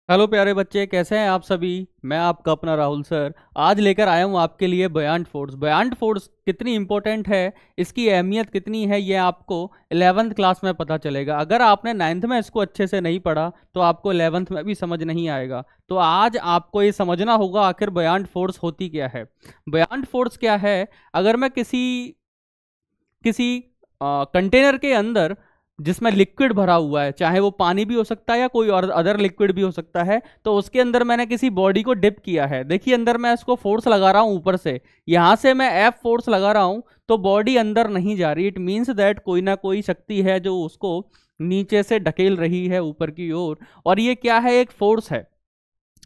Hello प्यारे बच्चे, कैसे हैं आप सभी। मैं आपका अपना राहुल सर आज लेकर आया हूं आपके लिए बयान फोर्स। बयान फोर्स कितनी इंपॉर्टेंट है, इसकी अहमियत कितनी है, ये आपको 11th क्लास में पता चलेगा। अगर आपने 9th में इसको अच्छे से नहीं पढ़ा तो आपको 11th में भी समझ नहीं आएगा। तो आज आपको ये समझना होगा आखिर बयान फोर्स होती क्या है। बयान फोर्स क्या है। अगर मैं किसी किसी कंटेनर के अंदर जिसमें लिक्विड भरा हुआ है, चाहे वो पानी भी हो सकता है या कोई और अदर लिक्विड भी हो सकता है, तो उसके अंदर मैंने किसी बॉडी को डिप किया है। देखिए अंदर मैं इसको फोर्स लगा रहा हूं ऊपर से, यहां से मैं एफ फोर्स लगा रहा हूं तो बॉडी अंदर नहीं जा रही। इट मीन्स दैट कोई ना कोई शक्ति है जो उसको नीचे से ढकेल रही है ऊपर की ओर। और ये क्या है, एक फोर्स है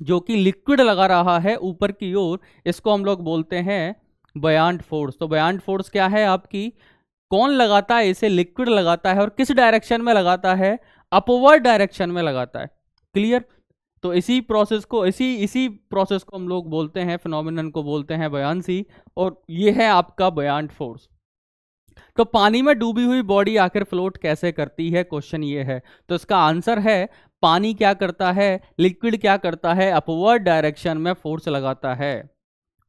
जो कि लिक्विड लगा रहा है ऊपर की ओर। इसको हम लोग बोलते हैं बयान फोर्स। तो बयान फोर्स क्या है आपकी, कौन लगाता है इसे, लिक्विड लगाता है और किस डायरेक्शन में लगाता है, अपवर्ड डायरेक्शन में लगाता है। क्लियर। तो इसी प्रोसेस को हम लोग बोलते हैं, फिनोमिनन को बोलते हैं बयानसी। और ये है आपका बयान फोर्स। तो पानी में डूबी हुई बॉडी आखिर फ्लोट कैसे करती है, क्वेश्चन ये है। तो इसका आंसर है पानी क्या करता है, लिक्विड क्या करता है, अपवर्ड डायरेक्शन में फोर्स लगाता है।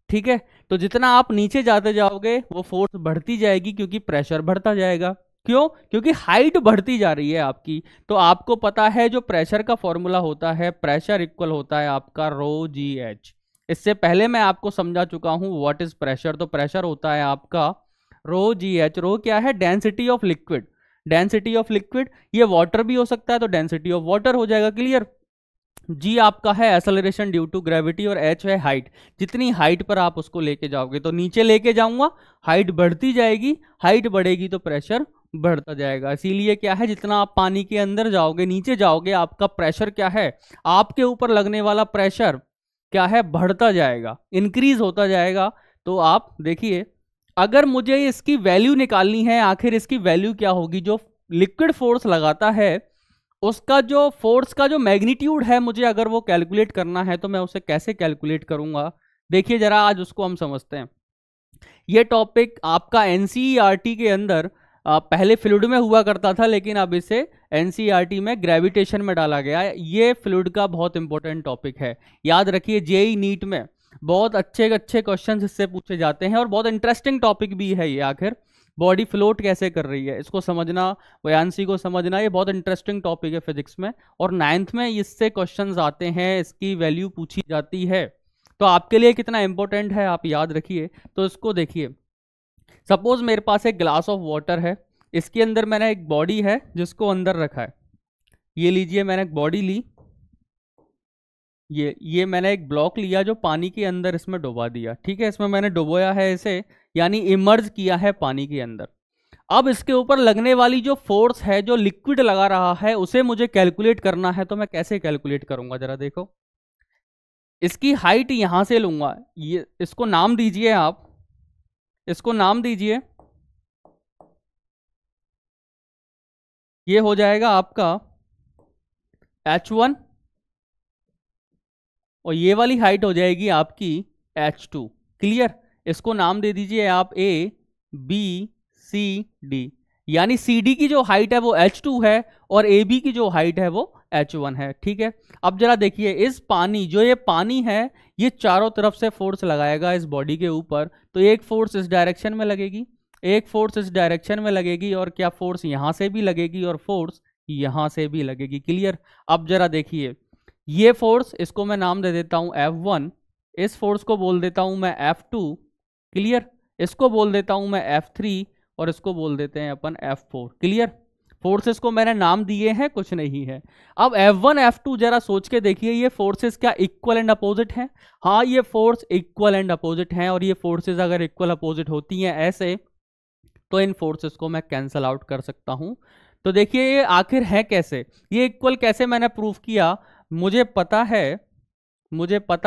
ठीक है। तो जितना आप नीचे जाते जाओगे वो फोर्स बढ़ती जाएगी क्योंकि प्रेशर बढ़ता जाएगा। क्यों? क्योंकि हाइट बढ़ती जा रही है आपकी। तो आपको पता है जो प्रेशर का फॉर्मूला होता है, प्रेशर इक्वल होता है आपका रो जी एच। इससे पहले मैं आपको समझा चुका हूं व्हाट इज प्रेशर। तो प्रेशर होता है आपका रो जी एच। रो क्या है, density of liquid. Density of liquid, ये वाटर भी हो सकता है तो डेंसिटी ऑफ वाटर हो जाएगा। क्लियर। जी आपका है एक्सेलरेशन ड्यू टू ग्रेविटी और एच है हाइट। जितनी हाइट पर आप उसको लेके जाओगे, तो नीचे लेके जाऊंगा हाइट बढ़ती जाएगी, हाइट बढ़ेगी तो प्रेशर बढ़ता जाएगा। इसीलिए क्या है, जितना आप पानी के अंदर जाओगे, नीचे जाओगे, आपका प्रेशर क्या है, आपके ऊपर लगने वाला प्रेशर क्या है, बढ़ता जाएगा, इंक्रीज होता जाएगा। तो आप देखिए, अगर मुझे इसकी वैल्यू निकालनी है, आखिर इसकी वैल्यू क्या होगी, जो लिक्विड फोर्स लगाता है उसका जो फोर्स का जो मैग्नीट्यूड है, मुझे अगर वो कैलकुलेट करना है तो मैं उसे कैसे कैलकुलेट करूंगा। देखिए जरा आज उसको हम समझते हैं। ये टॉपिक आपका एनसीईआरटी के अंदर पहले फ्लूइड में हुआ करता था, लेकिन अब इसे एनसीईआरटी में ग्रेविटेशन में डाला गया है। ये फ्लूइड का बहुत इंपॉर्टेंट टॉपिक है, याद रखिए। जेई नीट में बहुत अच्छे अच्छे क्वेश्चंस इससे पूछे जाते हैं और बहुत इंटरेस्टिंग टॉपिक भी है ये। आखिर बॉडी फ्लोट कैसे कर रही है, इसको समझना, बयानसी को समझना, ये बहुत इंटरेस्टिंग टॉपिक है फिजिक्स में। और 9th में इससे क्वेश्चंस आते हैं, इसकी वैल्यू पूछी जाती है। तो आपके लिए कितना इंपॉर्टेंट है आप याद रखिए। तो इसको देखिए, सपोज मेरे पास एक ग्लास ऑफ वाटर है, इसके अंदर मैंने एक बॉडी है जिसको अंदर रखा है। ये लीजिए, मैंने एक बॉडी ली, ये मैंने एक ब्लॉक लिया जो पानी के अंदर इसमें डुबा दिया। ठीक है, इसमें मैंने डुबोया है इसे, यानी इमर्ज किया है पानी के अंदर। अब इसके ऊपर लगने वाली जो फोर्स है, जो लिक्विड लगा रहा है, उसे मुझे कैलकुलेट करना है। तो मैं कैसे कैलकुलेट करूंगा जरा देखो। इसकी हाइट यहां से लूंगा, ये इसको नाम दीजिए आप, इसको नाम दीजिए, ये हो जाएगा आपका H1 और ये वाली हाइट हो जाएगी आपकी H2। क्लियर। इसको नाम दे दीजिए आप A B C D, यानी CD की जो हाइट है वो H2 है और AB की जो हाइट है वो H1 है। ठीक है। अब जरा देखिए, इस पानी, जो ये पानी है, ये चारों तरफ से फोर्स लगाएगा इस बॉडी के ऊपर। तो एक फोर्स इस डायरेक्शन में लगेगी, एक फोर्स इस डायरेक्शन में लगेगी, और क्या फोर्स यहां से भी लगेगी और फोर्स यहां से भी लगेगी। क्लियर। अब जरा देखिए, ये फोर्स, इसको मैं नाम दे देता हूं F1, इस फोर्स को बोल देता हूं मैं F2। क्लियर। इसको बोल देता हूं मैं F3 और इसको बोल देते हैं अपन F4। क्लियर। फोर्सेस को मैंने नाम दिए हैं, कुछ नहीं है। अब F1 F2 जरा सोच के देखिए, ये फोर्सेस क्या इक्वल एंड अपोजिट हैं? हाँ, ये फोर्स इक्वल एंड अपोजिट हैं। और ये फोर्सेस अगर इक्वल अपोजिट होती हैं ऐसे, तो इन फोर्सेस को मैं कैंसल आउट कर सकता हूं। तो देखिए ये आखिर है कैसे, ये इक्वल कैसे मैंने प्रूफ किया। मुझे पता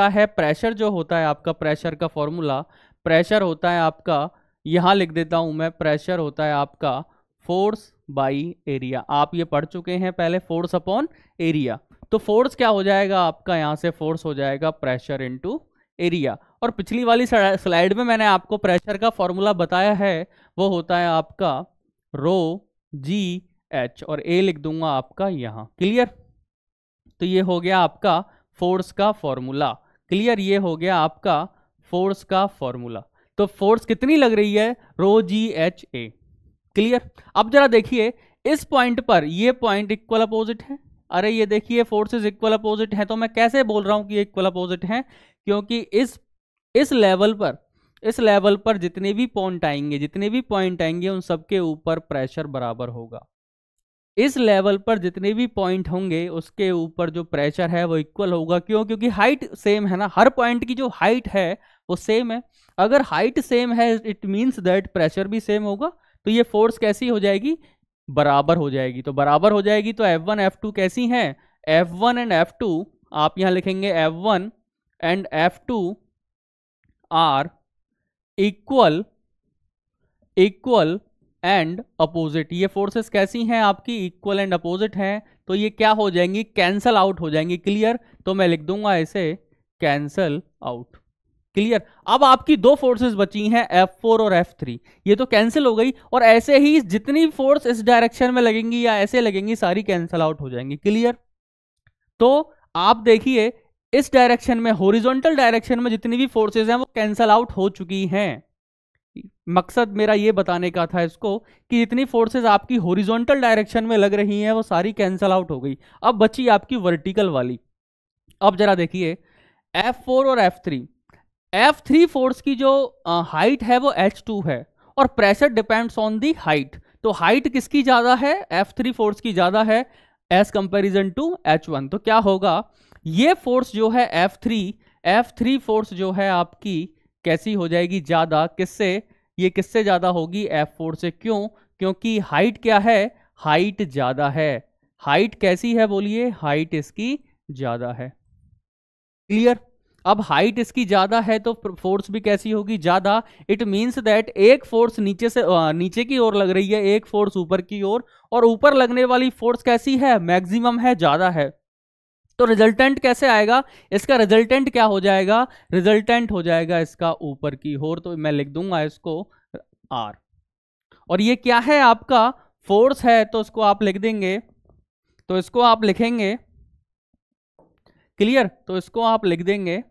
है प्रेशर जो होता है आपका, प्रेशर का फॉर्मूला, प्रेशर होता है आपका, यहां लिख देता हूं मैं, प्रेशर होता है आपका फोर्स बाई एरिया। आप ये पढ़ चुके हैं पहले, फोर्स अपॉन एरिया। तो फोर्स क्या हो जाएगा आपका, यहां से फोर्स हो जाएगा प्रेशर इनटू एरिया। और पिछली वाली स्लाइड में मैंने आपको प्रेशर का फॉर्मूला बताया है, वो होता है आपका रो जी एच, और ए लिख दूंगा आपका यहां। क्लियर। तो ये हो गया आपका फोर्स का फॉर्मूला। क्लियर, ये हो गया आपका फोर्स का फॉर्मूला। तो फोर्स कितनी लग रही है, रो जी एच ए। क्लियर। अब जरा देखिए इस पॉइंट पर ये पॉइंट इक्वल अपोजिट है। अरे ये देखिए फोर्सेस इक्वल अपोजिट है, तो मैं कैसे बोल रहा हूं कि इक्वल अपोजिट है, क्योंकि इस लेवल पर जितने भी पॉइंट आएंगे उन सबके ऊपर प्रेशर बराबर होगा। इस लेवल पर जितने भी पॉइंट होंगे उसके ऊपर जो प्रेशर है वो इक्वल होगा। क्यों? क्योंकि हाइट सेम है ना, हर पॉइंट की जो हाइट है वो सेम है। अगर हाइट सेम है इट मीन्स दैट प्रेशर भी सेम होगा। तो ये फोर्स कैसी हो जाएगी, बराबर हो जाएगी। तो बराबर हो जाएगी तो F1 F2 कैसी हैं, F1 एंड F2 आप यहां लिखेंगे F1 and F2 are equal and opposite. ये फोर्सेस कैसी हैं आपकी, इक्वल एंड अपोजिट हैं। तो ये क्या हो जाएंगी, कैंसल आउट हो जाएंगी। क्लियर, तो मैं लिख दूंगा इसे कैंसल आउट। क्लियर। अब आपकी दो फोर्सेस बची हैं F4 और F3, ये तो कैंसिल हो गई, और ऐसे ही जितनी फोर्स इस डायरेक्शन में लगेंगी या ऐसे लगेंगी सारी कैंसिल आउट हो जाएंगी। क्लियर। तो आप देखिए इस डायरेक्शन में, हॉरिजॉन्टल डायरेक्शन में जितनी भी फोर्सेस हैं वो कैंसिल आउट हो चुकी हैं। मकसद मेरा ये बताने का था इसको कि जितनी फोर्सेस आपकी हॉरिजॉन्टल डायरेक्शन में लग रही हैं वो सारी कैंसिल आउट हो गई। अब बची आपकी वर्टिकल वाली। अब जरा देखिए F4 और F3 फोर्स की जो हाइट है वो H2 है, और pressure depends on the height. तो हाइट किसकी ज्यादा है, F3 फोर्स की ज्यादा है एज कंपेरिजन टू H1। तो क्या होगा, ये फोर्स जो है F3 फोर्स जो है आपकी कैसी हो जाएगी, ज्यादा। किससे, ये किससे ज्यादा होगी, F4 से। क्यों? क्योंकि हाइट क्या है, हाइट ज्यादा है। हाइट कैसी है बोलिए, हाइट इसकी ज्यादा है। क्लियर। अब हाइट इसकी ज्यादा है तो फोर्स भी कैसी होगी, ज्यादा। इट मींस दैट एक फोर्स नीचे की ओर लग रही है, एक फोर्स ऊपर की ओर, और ऊपर लगने वाली फोर्स कैसी है, मैक्सिमम है, ज्यादा है। तो रिजल्टेंट कैसे आएगा, इसका रिजल्टेंट क्या हो जाएगा, रिजल्टेंट हो जाएगा इसका ऊपर की ओर। तो मैं लिख दूंगा इसको R। और ये क्या है, आपका फोर्स है, तो इसको आप लिख देंगे, तो इसको आप लिखेंगे। क्लियर। तो इसको आप लिख देंगे,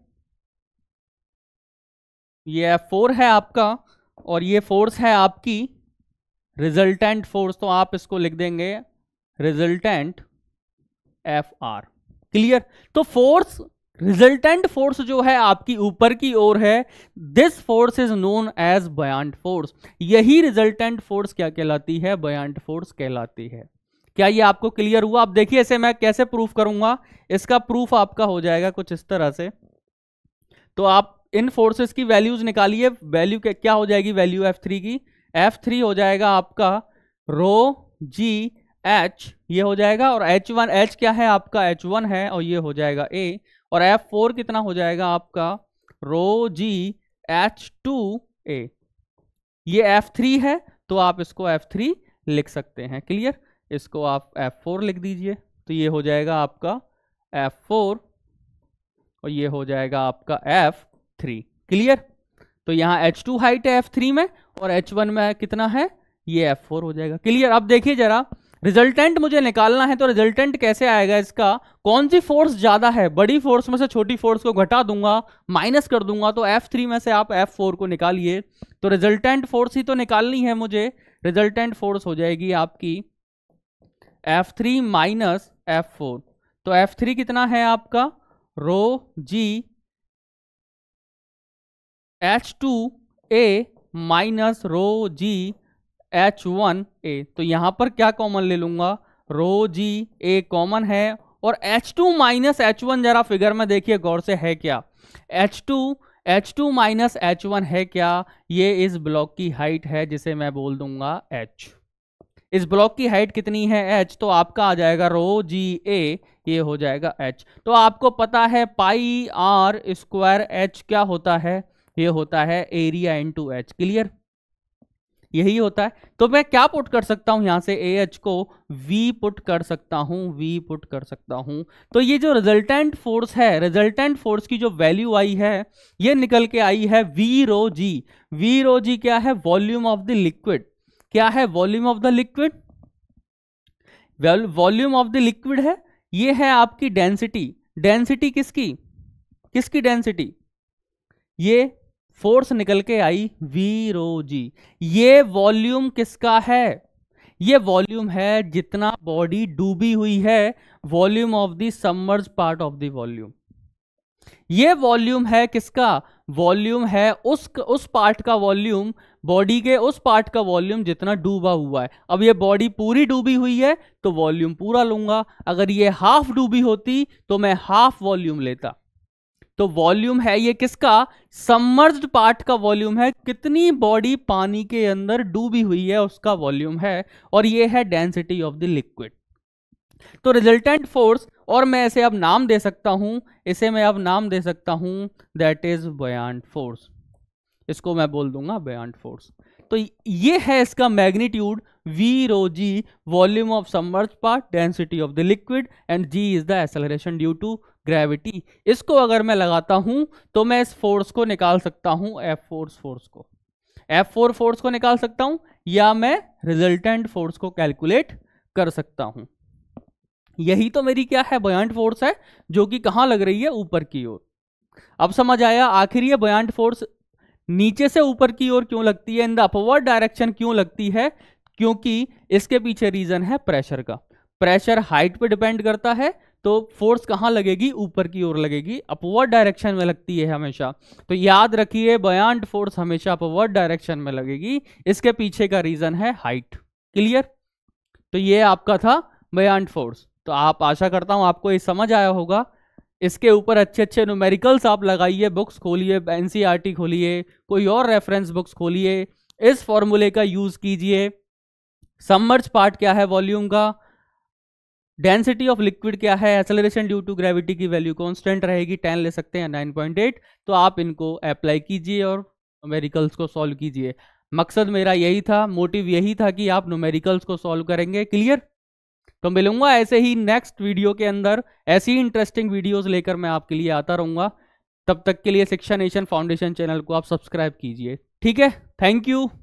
ये F4 है आपका, और ये फोर्स है आपकी रिजल्टेंट फोर्स। तो आप इसको लिख देंगे रिजल्टेंट FR। क्लियर। तो फोर्स, रिजल्टेंट फोर्स जो है आपकी ऊपर की ओर है, this force is known as buoyant force. यही रिजल्टेंट फोर्स क्या कहलाती है, बयान्ट फोर्स कहलाती है। क्या ये आपको क्लियर हुआ? अब देखिए इसे मैं कैसे प्रूफ करूंगा, इसका प्रूफ आपका हो जाएगा कुछ इस तरह से। तो आप इन फोर्सेस की वैल्यूज निकालिए। वैल्यू क्या हो जाएगी, वैल्यू F3 की, F3 हो जाएगा आपका रो जी एच, ये हो जाएगा, और H1, H क्या है आपका, H1 है, और ये हो जाएगा A, और F4 कितना हो जाएगा आपका रो जी H2A। ये F3 है तो आप इसको F3 लिख सकते हैं। क्लियर। इसको आप F4 लिख दीजिए, तो ये हो जाएगा आपका F4, और ये हो जाएगा आपका F3। क्लियर। तो यहाँ H2 हाइट है F3 में, और H1 में कितना है, ये F4 हो जाएगा। क्लियर। अब देखिए जरा, रिजल्टेंट मुझे निकालना है, तो रिजल्टेंट कैसे आएगा इसका, कौन सी फोर्स ज्यादा है, बड़ी फोर्स में से छोटी फोर्स को घटा दूंगा, माइनस कर दूंगा, तो F3 में से आप F4 को निकालिए। तो रिजल्टेंट फोर्स ही तो निकालनी है मुझे। रिजल्टेंट फोर्स हो जाएगी आपकी F3 माइनस F4। तो F3 कितना है आपका रो जी H2A माइनस रो जी H1A। तो यहां पर क्या कॉमन ले लूंगा, रो जी A कॉमन है, और H2 माइनस H1 जरा फिगर में देखिए गौर से है क्या, H2 माइनस H1 है क्या, ये इस ब्लॉक की हाइट है जिसे मैं बोल दूंगा H। इस ब्लॉक की हाइट कितनी है, H, तो आपका आ जाएगा रो जी A, ये हो जाएगा H। तो आपको पता है पाई R स्क्वायर H क्या होता है, ये होता है एरिया इनटू H। क्लियर। यही होता है। तो मैं क्या पुट कर सकता हूं, यहां से AH को V पुट कर सकता हूं, तो ये जो रिजल्टेंट फोर्स है, रिजल्टेंट फोर्स की जो वैल्यू आई है, ये निकल के आई है V रो जी। V रो जी क्या है, वॉल्यूम ऑफ द लिक्विड। क्या है, volume of the liquid, volume of the liquid है। ये है आपकी डेंसिटी। डेंसिटी किसकी, किसकी डेंसिटी, ये फोर्स निकल के आई वी रो जी। ये वॉल्यूम किसका है, ये वॉल्यूम है जितना बॉडी डूबी हुई है, volume of the submerge part of the volume. ये वॉल्यूम है किसका, वॉल्यूम है उस पार्ट का वॉल्यूम, बॉडी के उस पार्ट का वॉल्यूम जितना डूबा हुआ है। अब ये बॉडी पूरी डूबी हुई है तो वॉल्यूम पूरा लूंगा, अगर ये हाफ डूबी होती तो मैं हाफ वॉल्यूम लेता। तो वॉल्यूम है ये किसका, सबमर्ज्ड पार्ट का वॉल्यूम है, कितनी बॉडी पानी के अंदर डूबी हुई है उसका वॉल्यूम है, और ये है डेंसिटी ऑफ द लिक्विड। तो रिजल्टेंट फोर्स, और मैं इसे अब नाम दे सकता हूं, इसे मैं अब नाम दे सकता हूं, दैट इज बुयांट फोर्स। इसको मैं बोल दूंगा बुयांट फोर्स। तो ये है इसका magnitude, V rho G, volume of submerge part, density of the liquid, and G is the acceleration due to gravity. इसको अगर मैं लगाता हूं तो मैं इस फोर्स को निकाल सकता हूं, एफ फोर्स को, F4 फोर्स को निकाल सकता हूं, या मैं रिजल्टेंट फोर्स को कैलकुलेट कर सकता हूं। यही तो मेरी क्या है, बुयांट फोर्स है, जो कि कहां लग रही है, ऊपर की ओर। अब समझ आया आखिर ये बुयांट फोर्स नीचे से ऊपर की ओर क्यों लगती है, इन द अपवर्ड डायरेक्शन क्यों लगती है, क्योंकि इसके पीछे रीजन है प्रेशर का। प्रेशर हाइट पे डिपेंड करता है, तो फोर्स कहां लगेगी, ऊपर की ओर लगेगी, अपवर्ड डायरेक्शन में लगती है हमेशा। तो याद रखिए बुयांट फोर्स हमेशा अपवर्ड डायरेक्शन में लगेगी, इसके पीछे का रीजन है हाइट। क्लियर। तो ये आपका था बुयांट फोर्स। तो आप, आशा करता हूं आपको ये समझ आया होगा। इसके ऊपर अच्छे अच्छे न्यूमेरिकल्स आप लगाइए, बुक्स खोलिए, एनसीईआरटी खोलिए, कोई और रेफरेंस बुक्स खोलिए, इस फॉर्मूले का यूज कीजिए। सबमर्ज पार्ट क्या है वॉल्यूम का, डेंसिटी ऑफ लिक्विड क्या है, एक्सेलरेशन ड्यू टू ग्रेविटी की वैल्यू कांस्टेंट रहेगी, 10 ले सकते हैं 9.8। तो आप इनको अप्लाई कीजिए और न्यूमेरिकल्स को सॉल्व कीजिए। मकसद मेरा यही था, मोटिव यही था कि आप न्यूमेरिकल्स को सॉल्व करेंगे। क्लियर। तो मिलूंगा ऐसे ही नेक्स्ट वीडियो के अंदर, ऐसी इंटरेस्टिंग वीडियोस लेकर मैं आपके लिए आता रहूंगा। तब तक के लिए शिक्षा नेशन फाउंडेशन चैनल को आप सब्सक्राइब कीजिए। ठीक है, थैंक यू।